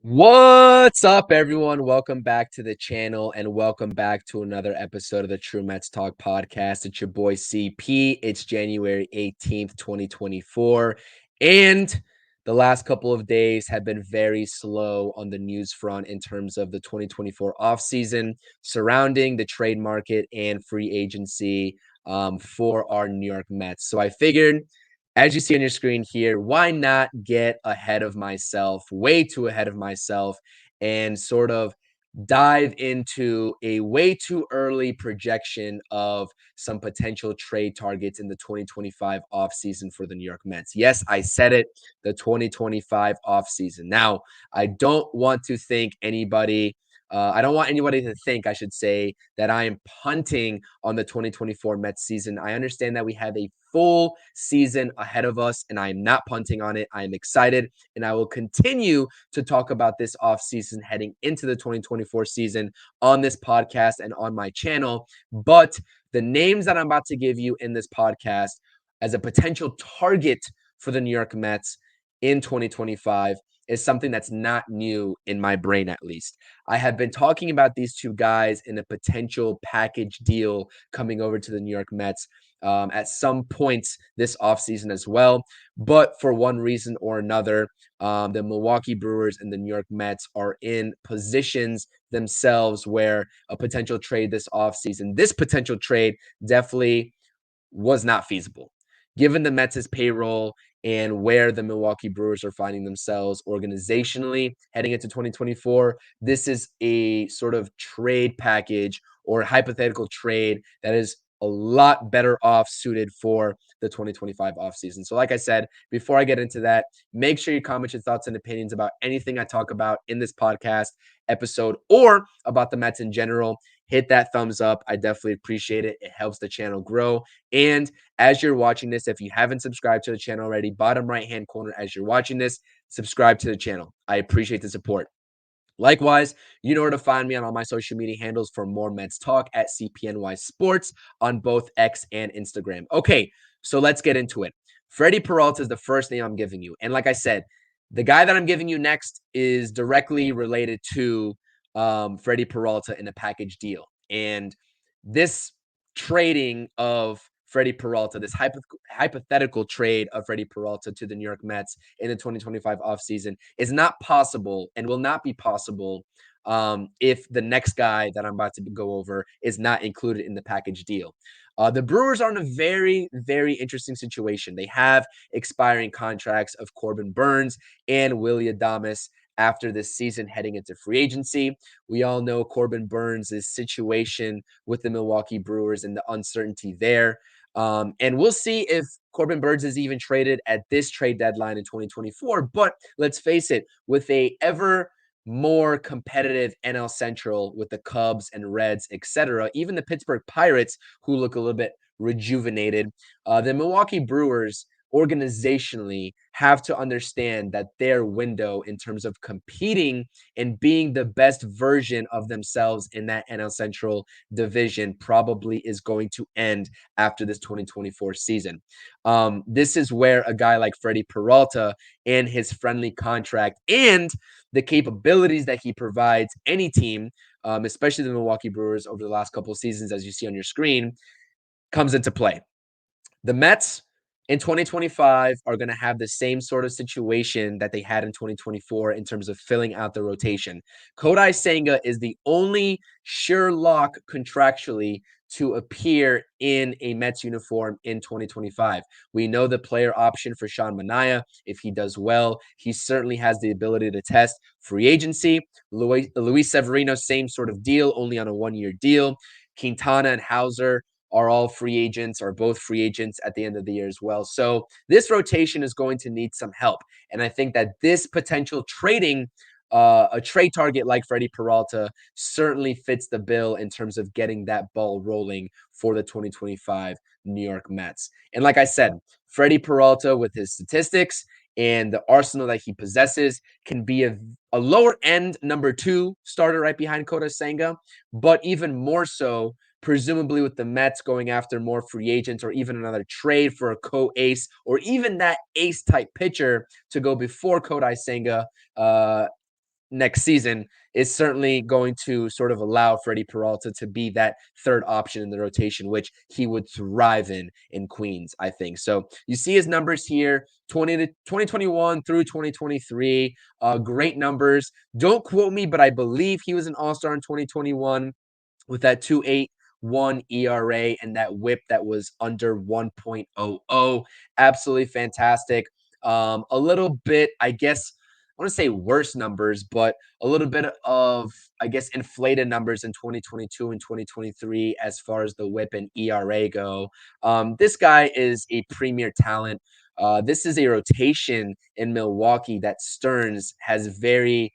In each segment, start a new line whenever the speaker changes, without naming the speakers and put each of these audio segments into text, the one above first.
What's up, everyone? Welcome back to the channel and welcome back to another episode of the True Mets Talk podcast. It's your boy CP. It's January 18th, 2024. And the last couple of days have been very slow on the news front in terms of the 2024 offseason surrounding the trade market and free agency for our New York Mets. So I figured, as you see on your screen here, why not get ahead of myself, way too ahead of myself, and sort of dive into a way too early projection of some potential trade targets in the 2025 offseason for the New York Mets. Yes, I said it, the 2025 offseason. Now, I don't want to think anybody I don't want anybody to think, I should say, that I am punting on the 2024 Mets season. I understand that we have a full season ahead of us, and I am not punting on it. I am excited, and I will continue to talk about this offseason heading into the 2024 season on this podcast and on my channel. But the names that I'm about to give you in this podcast as a potential target for the New York Mets in 2025 is something that's not new in my brain, at least. I have been talking about these two guys in a potential package deal coming over to the New York Mets at some points this offseason as well. But for one reason or another, the Milwaukee Brewers and the New York Mets are in positions themselves where a potential trade this offseason, this potential trade definitely was not feasible. Given the Mets' payroll and where the Milwaukee Brewers are finding themselves organizationally heading into 2024, this is a sort of trade package or hypothetical trade that is a lot better off suited for the 2025 offseason. So like I said, before I get into that, make sure you comment your thoughts and opinions about anything I talk about in this podcast episode or about the Mets in general. Hit that thumbs up. I definitely appreciate it. It helps the channel grow. And as you're watching this, if you haven't subscribed to the channel already, bottom right-hand corner as you're watching this, subscribe to the channel. I appreciate the support. Likewise, you know where to find me on all my social media handles for more Mets talk at CPNYSports on both X and Instagram. Okay, so let's get into it. Freddy Peralta is the first name I'm giving you. And like I said, the guy that I'm giving you next is directly related to Freddy Peralta in a package deal. And this trading of Freddy Peralta, this hypothetical trade of Freddy Peralta to the New York Mets in the 2025 offseason is not possible and will not be possible if the next guy that I'm about to go over is not included in the package deal. The Brewers are in a very, very interesting situation. They have expiring contracts of Corbin Burnes and Willy Adames after this season heading into free agency. We all know Corbin Burnes' situation with the Milwaukee Brewers and the uncertainty there. And we'll see if Corbin Burnes is even traded at this trade deadline in 2024. But let's face it, with a ever more competitive NL Central with the Cubs and Reds, etc., even the Pittsburgh Pirates, who look a little bit rejuvenated, the Milwaukee Brewers organizationally have to understand that their window in terms of competing and being the best version of themselves in that NL Central division probably is going to end after this 2024 season. This is where a guy like Freddy Peralta and his friendly contract and the capabilities that he provides any team, especially the Milwaukee Brewers over the last couple of seasons, as you see on your screen, comes into play. The Mets in 2025 are going to have the same sort of situation that they had in 2024 in terms of filling out the rotation. Kodai Senga is the only sure lock contractually to appear in a Mets uniform in 2025. We know the player option for Sean Manaea. If he does well, he certainly has the ability to test free agency. Luis Severino, same sort of deal, only on a one-year deal. Quintana and Hauser are all free agents, are both free agents at the end of the year as well. So this rotation is going to need some help. And I think that this potential trading, a trade target like Freddy Peralta certainly fits the bill in terms of getting that ball rolling for the 2025 New York Mets. And like I said, Freddy Peralta with his statistics and the arsenal that he possesses can be a lower end number 2 starter right behind Kodai Senga, but even more so presumably with the Mets going after more free agents or even another trade for a co-ace or even that ace-type pitcher to go before Kodai Senga, next season is certainly going to sort of allow Freddy Peralta to be that third option in the rotation, which he would thrive in Queens, I think. So you see his numbers here, 2021 through 2023, great numbers. Don't quote me, but I believe he was an all-star in 2021 with that 2.81 ERA and that whip that was under 1.00. Absolutely fantastic. A little bit, I guess, I want to say worse numbers, but a little bit of, I guess, inflated numbers in 2022 and 2023 as far as the whip and ERA go. This guy is a premier talent. This is a rotation in Milwaukee that Stearns has very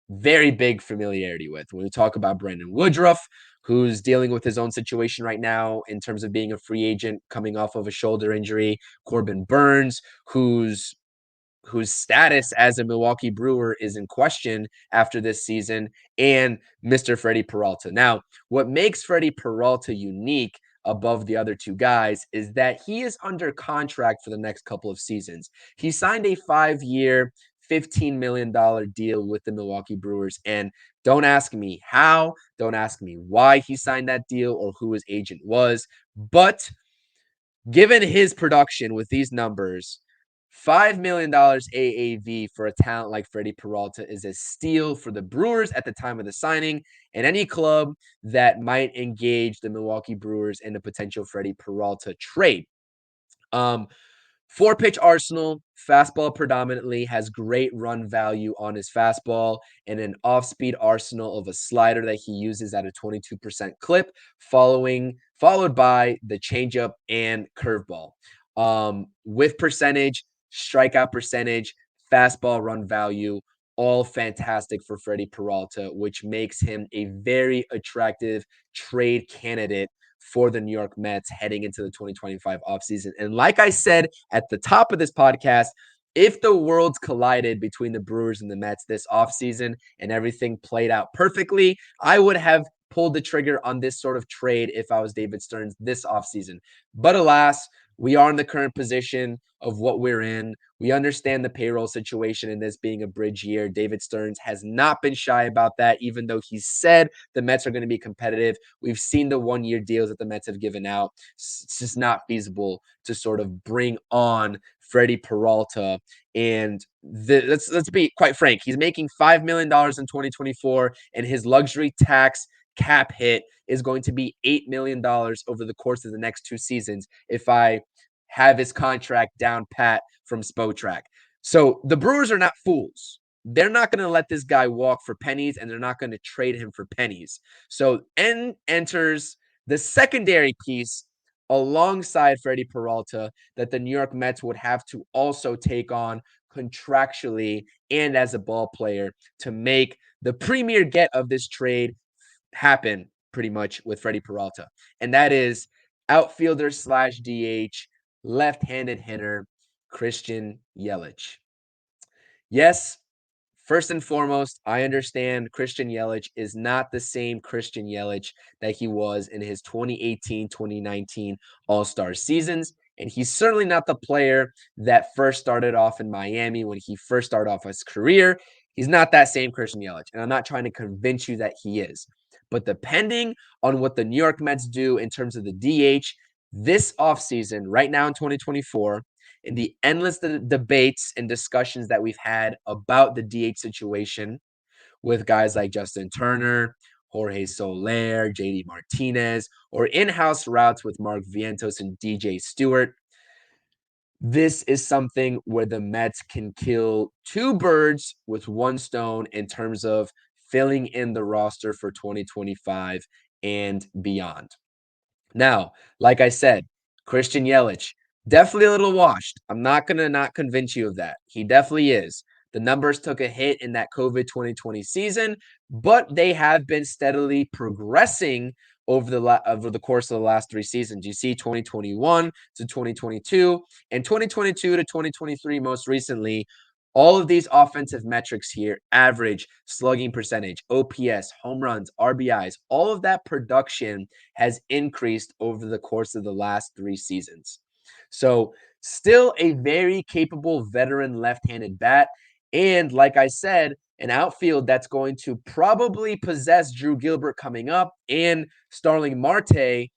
big familiarity with. When we talk about Brandon Woodruff, who's dealing with his own situation right now in terms of being a free agent coming off of a shoulder injury, Corbin Burns, whose status as a Milwaukee Brewer is in question after this season, and Mr. Freddy Peralta. Now, what makes Freddy Peralta unique above the other two guys is that he is under contract for the next couple of seasons. He signed a 5-year, $15 million deal with the Milwaukee Brewers. And don't ask me how, don't ask me why he signed that deal or who his agent was. But given his production with these numbers, $5 million AAV for a talent like Freddy Peralta is a steal for the Brewers at the time of the signing and any club that might engage the Milwaukee Brewers in a potential Freddy Peralta trade. Um, 4-pitch arsenal, fastball predominantly, has great run value on his fastball, and an off-speed arsenal of a slider that he uses at a 22% clip, followed by the changeup and curveball. Whiff percentage, strikeout percentage, fastball run value, all fantastic for Freddy Peralta, which makes him a very attractive trade candidate for the New York Mets heading into the 2025 offseason. And like I said at the top of this podcast, if the worlds collided between the Brewers and the Mets this offseason and everything played out perfectly, I would have pulled the trigger on this sort of trade if I was David Stearns this offseason. But alas, we are in the current position of what we're in. We understand the payroll situation and this being a bridge year. David Stearns has not been shy about that, even though he said the Mets are going to be competitive. We've seen the 1-year deals that the Mets have given out. It's just not feasible to sort of bring on Freddy Peralta. And let's be quite frank. He's making $5 million in 2024, and his luxury tax cap hit is going to be $8 million over the course of the next 2 seasons if I have his contract down pat from Spotrac. So the Brewers are not fools. They're not going to let this guy walk for pennies, and they're not going to trade him for pennies. So enters the secondary piece alongside Freddy Peralta that the New York Mets would have to also take on contractually and as a ball player to make the premier get of this trade happen pretty much with Freddy Peralta. And that is outfielder / DH, left-handed hitter, Christian Yelich. Yes, first and foremost, I understand Christian Yelich is not the same Christian Yelich that he was in his 2018-2019 All-Star seasons. And he's certainly not the player that first started off in Miami when he first started off his career. He's not that same Christian Yelich. And I'm not trying to convince you that he is. But depending on what the New York Mets do in terms of the DH this offseason, right now in 2024, in the endless debates and discussions that we've had about the DH situation with guys like Justin Turner, Jorge Soler, JD Martinez, or in-house routes with Mark Vientos and DJ Stewart, this is something where the Mets can kill 2 birds with 1 stone in terms of filling in the roster for 2025 and beyond. Now, like I said, Christian Yelich, definitely a little washed. I'm not going to not convince you of that. He definitely is. The numbers took a hit in that COVID 2020 season, but they have been steadily progressing over the course of the last 3 seasons. You see 2021 to 2022 and 2022 to 2023 most recently. All of these offensive metrics here, average, slugging percentage, OPS, home runs, RBIs, all of that production has increased over the course of the last 3 seasons. So still a very capable veteran left-handed bat. And like I said, an outfield that's going to probably possess Drew Gilbert coming up and Starling Marte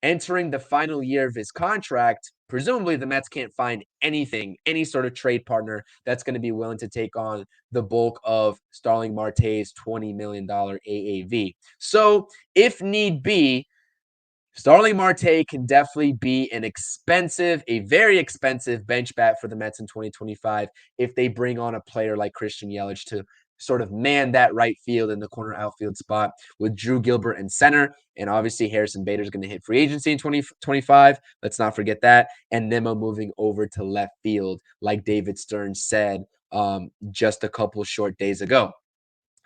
entering the final year of his contract. Presumably, the Mets can't find anything, any sort of trade partner that's going to be willing to take on the bulk of Starling Marte's $20 million AAV. So, if need be, Starling Marte can definitely be a very expensive bench bat for the Mets in 2025 if they bring on a player like Christian Yelich to sort of man that right field in the corner outfield spot with Drew Gilbert in center. And obviously, Harrison Bader is going to hit free agency in 2025. Let's not forget that. And Nimmo moving over to left field, like David Stearns said just a couple short days ago.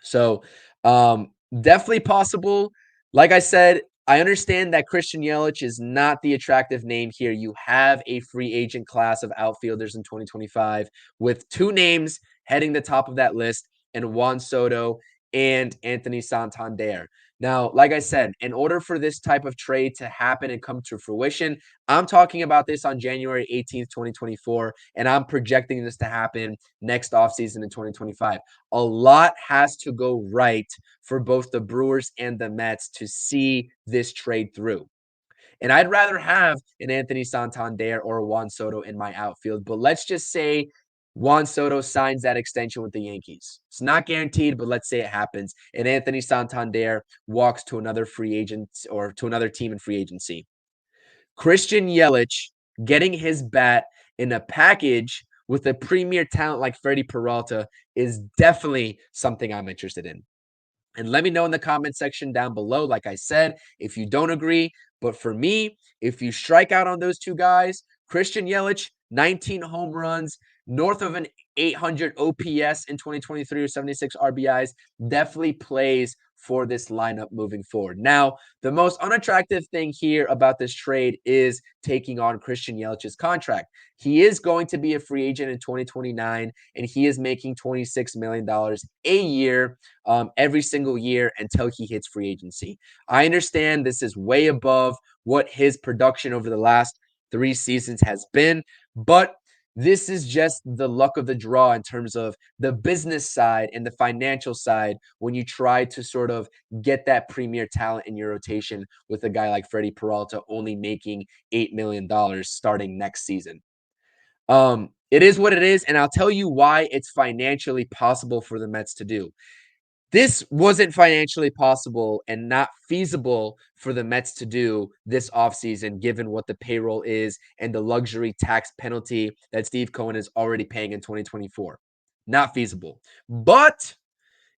So definitely possible. Like I said, I understand that Christian Yelich is not the attractive name here. You have a free agent class of outfielders in 2025 with two names heading the top of that list, and Juan Soto and Anthony Santander. Now, like I said, in order for this type of trade to happen and come to fruition, I'm talking about this on January 18th, 2024, and I'm projecting this to happen next offseason in 2025. A lot has to go right for both the Brewers and the Mets to see this trade through. And I'd rather have an Anthony Santander or a Juan Soto in my outfield. But let's just say Juan Soto signs that extension with the Yankees. It's not guaranteed, but let's say it happens. And Anthony Santander walks to another free agent or to another team in free agency. Christian Yelich getting his bat in a package with a premier talent like Freddy Peralta is definitely something I'm interested in. And let me know in the comment section down below, like I said, if you don't agree. But for me, if you strike out on those two guys, Christian Yelich, 19 home runs, north of an 800 OPS in 2023 or 76 RBIs, definitely plays for this lineup moving forward. Now, the most unattractive thing here about this trade is taking on Christian Yelich's contract. He is going to be a free agent in 2029, and he is making $26 million a year every single year until he hits free agency. I understand this is way above what his production over the last 3 seasons has been, but this is just the luck of the draw in terms of the business side and the financial side when you try to sort of get that premier talent in your rotation with a guy like Freddy Peralta only making $8 million starting next season. It is what it is, and I'll tell you why it's financially possible for the Mets to do. This wasn't financially possible and not feasible for the Mets to do this offseason, given what the payroll is and the luxury tax penalty that Steve Cohen is already paying in 2024. Not feasible. But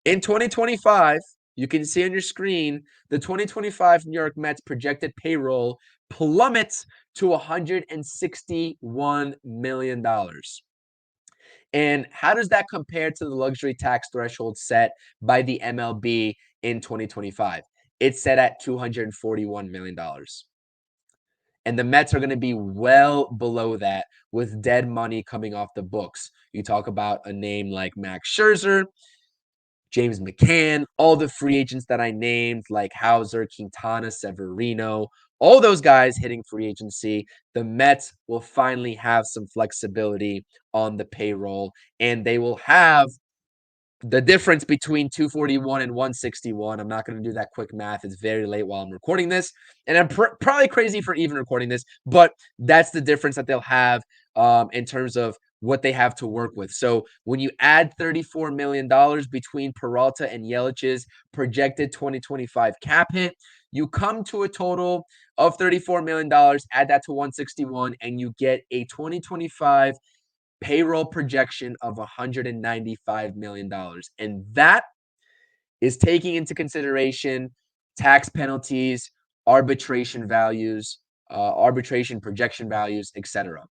in 2025, you can see on your screen, the 2025 New York Mets projected payroll plummets to $161 million. And how does that compare to the luxury tax threshold set by the MLB in 2025? It's set at $241 million. And the Mets are going to be well below that with dead money coming off the books. You talk about a name like Max Scherzer, James McCann, all the free agents that I named, like Hauser, Quintana, Severino, all those guys hitting free agency. The Mets will finally have some flexibility on the payroll, and they will have the difference between 241 and 161. I'm not going to do that quick math. It's very late while I'm recording this, and I'm probably crazy for even recording this, but that's the difference that they'll have in terms of what they have to work with. So when you add $34 million between Peralta and Yelich's projected 2025 cap hit, you come to a total of $34 million, add that to 161, and you get a 2025 payroll projection of $195 million. And that is taking into consideration tax penalties, arbitration values, arbitration projection values, etc.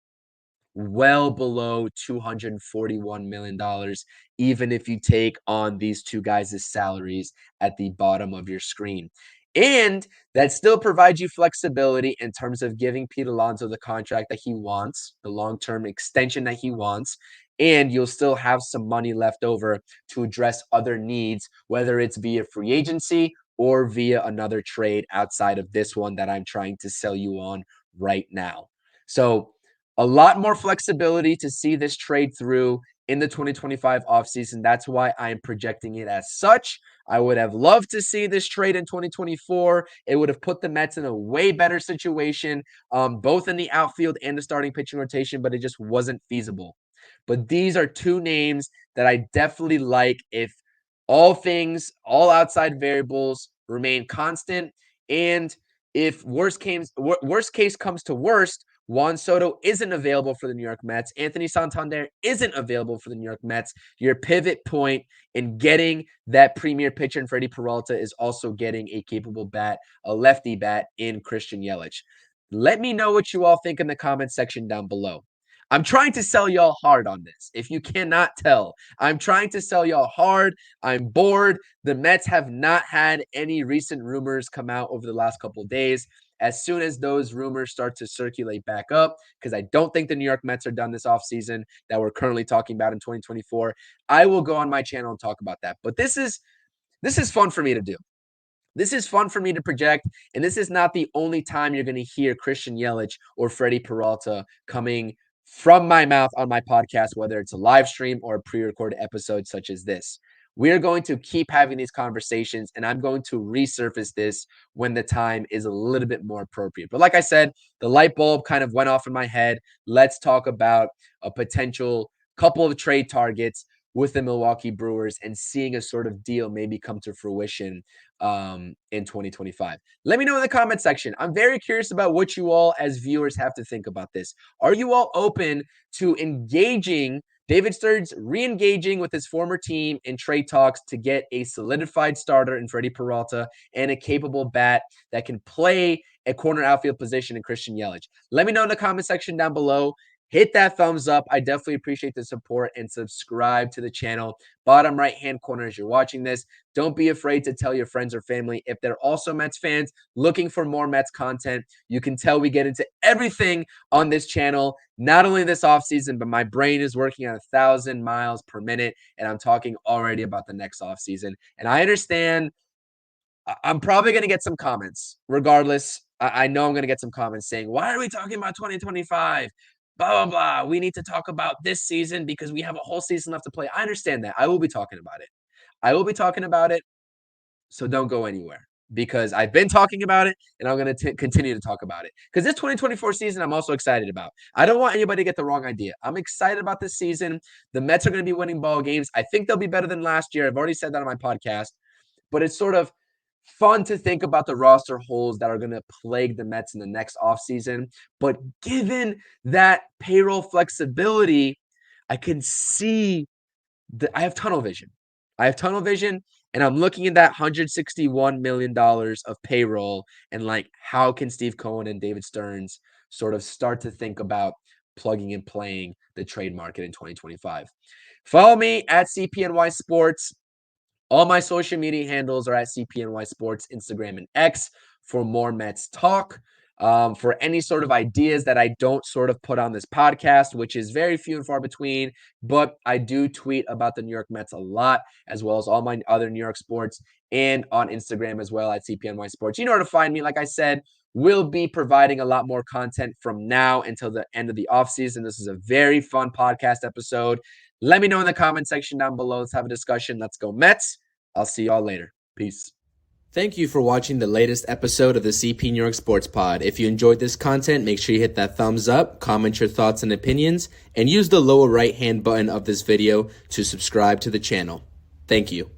Well below $241 million, even if you take on these two guys' salaries at the bottom of your screen. And that still provides you flexibility in terms of giving Pete Alonso the contract that he wants, the long-term extension that he wants, and you'll still have some money left over to address other needs, whether it's via free agency or via another trade outside of this one that I'm trying to sell you on right now. So a lot more flexibility to see this trade through. in the 2025 offseason. That's why I am projecting it as such. I would have loved to see this trade in 2024. It would have put the Mets in a way better situation, both in the outfield and the starting pitching rotation, but it just wasn't feasible. But these are two names that I definitely like if all outside variables remain constant. And if worst case comes to worst, Juan Soto isn't available for the New York Mets. Anthony Santander isn't available for the New York Mets. Your pivot point in getting that premier pitcher in Freddy Peralta is also getting a capable bat, a lefty bat in Christian Yelich. Let me know what you all think in the comment section down below. I'm trying to sell y'all hard on this. If you cannot tell, I'm trying to sell y'all hard. I'm bored. The Mets have not had any recent rumors come out over the last couple of days. As soon as those rumors start to circulate back up, because I don't think the New York Mets are done this offseason that we're currently talking about in 2024, I will go on my channel and talk about that. But this is fun for me to do. This is fun for me to project, and this is not the only time you're going to hear Christian Yelich or Freddy Peralta coming from my mouth on my podcast, whether it's a live stream or a pre-recorded episode such as this. We are going to keep having these conversations, and I'm going to resurface this when the time is a little bit more appropriate. But like I said, the light bulb kind of went off in my head. Let's talk about a potential couple of trade targets with the Milwaukee Brewers and seeing a sort of deal maybe come to fruition in 2025. Let me know in the comment section. I'm very curious about what you all as viewers have to think about this. Are you all open to engaging David Stearns re-engaging with his former team in trade talks to get a solidified starter in Freddy Peralta and a capable bat that can play a corner outfield position in Christian Yelich? Let me know in the comment section down below. Hit that thumbs up. I definitely appreciate the support, and subscribe to the channel. Bottom right-hand corner as you're watching this. Don't be afraid to tell your friends or family if they're also Mets fans looking for more Mets content. You can tell we get into everything on this channel, not only this offseason, but my brain is working at 1,000 miles per minute, and I'm talking already about the next offseason. And I understand I'm probably going to get some comments. Regardless, I know I'm going to get some comments saying, why are we talking about 2025? Blah, blah, blah. We need to talk about this season because we have a whole season left to play. I understand that. I will be talking about it. I will be talking about it. So don't go anywhere because I've been talking about it and I'm going to continue to talk about it. Because this 2024 season, I'm also excited about. I don't want anybody to get the wrong idea. I'm excited about this season. The Mets are going to be winning ball games. I think they'll be better than last year. I've already said that on my podcast. But it's sort of fun to think about the roster holes that are going to plague the Mets in the next offseason. But given that payroll flexibility, I can see that I have tunnel vision. And I'm looking at that $161 million of payroll and like, how can Steve Cohen and David Stearns sort of start to think about plugging and playing the trade market in 2025? Follow me at CPNY Sports. All my social media handles are at CPNY Sports, Instagram, and X for more Mets talk. For any sort of ideas that I don't sort of put on this podcast, which is very few and far between, but I do tweet about the New York Mets a lot, as well as all my other New York sports, and on Instagram as well at CPNY Sports. You know where to find me. Like I said, we'll be providing a lot more content from now until the end of the offseason. This is a very fun podcast episode. Let me know in the comment section down below. Let's have a discussion. Let's go Mets. I'll see y'all later. Peace. Thank you for watching the latest episode of the CP New York Sports Pod. If you enjoyed this content, make sure you hit that thumbs up, comment your thoughts and opinions, and use the lower right-hand button of this video to subscribe to the channel. Thank you.